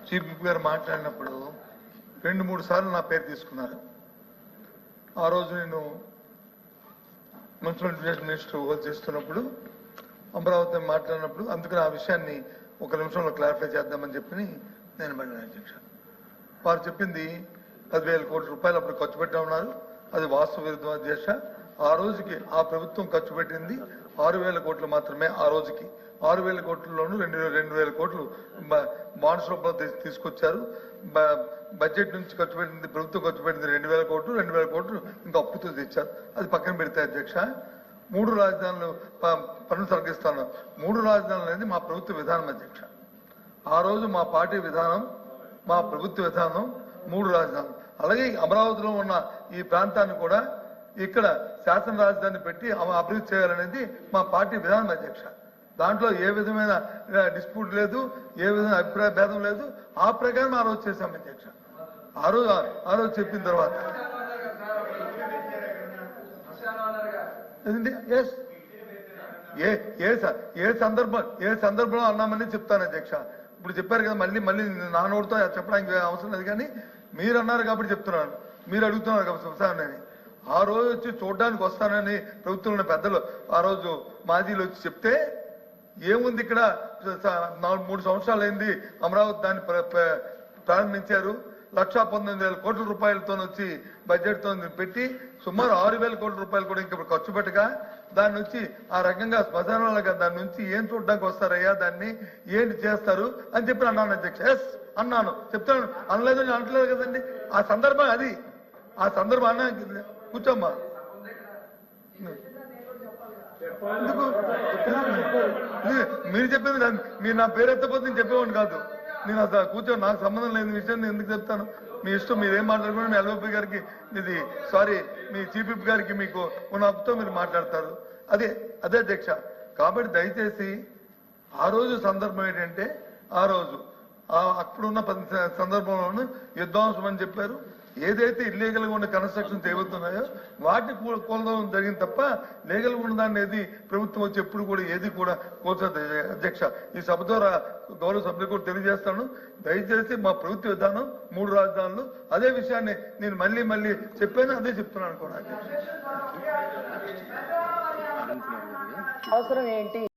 Chief whip గారు మాట్లాడినప్పుడు 2-3 సార్లు నా పేరు తీసుకున్నారు. ఆ రోజు నేను మున్సిపల్ ఎడ్యుకేషన్ మినిస్టర్ హోల్డ్ చేస్తున్నప్పుడు అమరావతి మాట్లాడినప్పుడు అందుకని ఆ విషయాన్ని ఒక నిమిషంలో క్లారిఫై చేద్దామని చెప్పి నేను పడిన అధ్యక్ష. వారు చెప్పింది 10,000 కోట్ల రూపాయలు అప్పుడు ఖర్చు పెట్టా ఉన్నారు. అది వాస్తవ విరుద్ధం అధ్యక్ష. ఆ రోజుకి ఆ ప్రభుత్వం ఖర్చు పెట్టింది 6,000 కోట్లు మాత్రమే. ఆ రోజుకి 6,000 కోట్లలోనూ 2,000 కోట్లు బాండ్స్ రూపంలో తీసుకొచ్చారు. బడ్జెట్ నుంచి ఖర్చు పెట్టింది, ప్రభుత్వం ఖర్చు పెట్టింది 2,000 కోట్లు, 2,000 కోట్లు ఇంకా అప్పుతో తెచ్చారు. అది పక్కన పెడితే అధ్యక్ష, 3 రాజధానులు పన్ను తొలగిస్తాను. 3 రాజధానులు అనేది మా ప్రభుత్వ విధానం అధ్యక్ష. ఆ రోజు మా పార్టీ విధానం, మా ప్రభుత్వ విధానం 3 రాజధానులు. అలాగే అమరావతిలో ఉన్న ఈ ప్రాంతాన్ని కూడా ఇక్కడ శాసన రాజధాని పెట్టి అభివృద్ధి చేయాలనేది మా పార్టీ విధానం అధ్యక్ష. దాంట్లో ఏ విధమైన డిస్ప్యూట్ లేదు, ఏ విధమైన అభిప్రాయ భేదం లేదు. ఆ ప్రకారం ఆ రోజు చేశాం అధ్యక్ష. ఆ రోజు చెప్పిన తర్వాత ఏ సందర్భంలో అన్నామని చెప్తాను అధ్యక్ష. ఇప్పుడు చెప్పారు కదా, మళ్ళీ నా నోటితో చెప్పడానికి అవసరం లేదు. కానీ మీరు అన్నారు కాబట్టి చెప్తున్నాను, మీరు అడుగుతున్నారు కాబట్టి వస్తానని. ఆ రోజు వచ్చి చూడడానికి వస్తానని ప్రభుత్వంలో పెద్దలు ఆ రోజు మాజీలు వచ్చి చెప్తే ఏముంది, ఇక్కడ 3 సంవత్సరాలు అయింది అమరావతి దాన్ని ప్రారంభించారు. 1,19,000 కోట్ల రూపాయలతో వచ్చి బడ్జెట్తో పెట్టి సుమారు 6,000 కోట్ల రూపాయలు కూడా ఇంకా ఖర్చు పెట్టగా దాని నుంచి ఆ రకంగా శ్మశానాలుగా దాని నుంచి ఏం చూడడానికి వస్తారయ్యా, దాన్ని ఏంటి చేస్తారు అని చెప్పి అన్నాను అధ్యక్ష. ఎస్ అన్నాను, చెప్తాను, అనలేదు అనట్లేదు కదండి. ఆ సందర్భం అది, ఆ సందర్భం అన్నా. కూర్చోమ్మా, ఎందుకు మీరు చెప్పింది మీరు నా పేరు ఎత్తపోతే నేను చెప్పేవాడిని కాదు. నేను అసలు కూర్చొని నాకు సంబంధం లేని విషయం నేను ఎందుకు చెప్తాను? మీ ఇష్టం, మీరేం మాట్లాడుకున్నా మీ ఎల్ఓపీ గారికి ఇది మీ చీఫ్ విప్ గారికి మీకు ఉన్న హక్కుతో మీరు మాట్లాడతారు. అదే అధ్యక్ష. కాబట్టి దయచేసి ఆ రోజు సందర్భం ఏంటంటే, ఆ రోజు అప్పుడున్న సందర్భంలోనూ యుద్ధాంశం అని చెప్పారు. ఏదైతే ఇల్లీగల్గా ఉన్న కన్స్ట్రక్షన్స్ ఏవవుతున్నాయో వాటిని కూలడం జరిగింది తప్ప లీగల్గా ఉన్నదాన్ని ఏది ప్రభుత్వం వచ్చి ఎప్పుడు కూడా ఏది కూడా కోల్చదు అధ్యక్ష. ఈ సభ ద్వారా గౌరవ సభ్యులు కూడా తెలియజేస్తాను, దయచేసి మా ప్రభుత్వ విధానం 3 రాజధానులు. అదే విషయాన్ని నేను మళ్ళీ చెప్పాను, అదే చెప్తున్నాను కూడా అధ్యక్ష. అవసరం ఏంటి?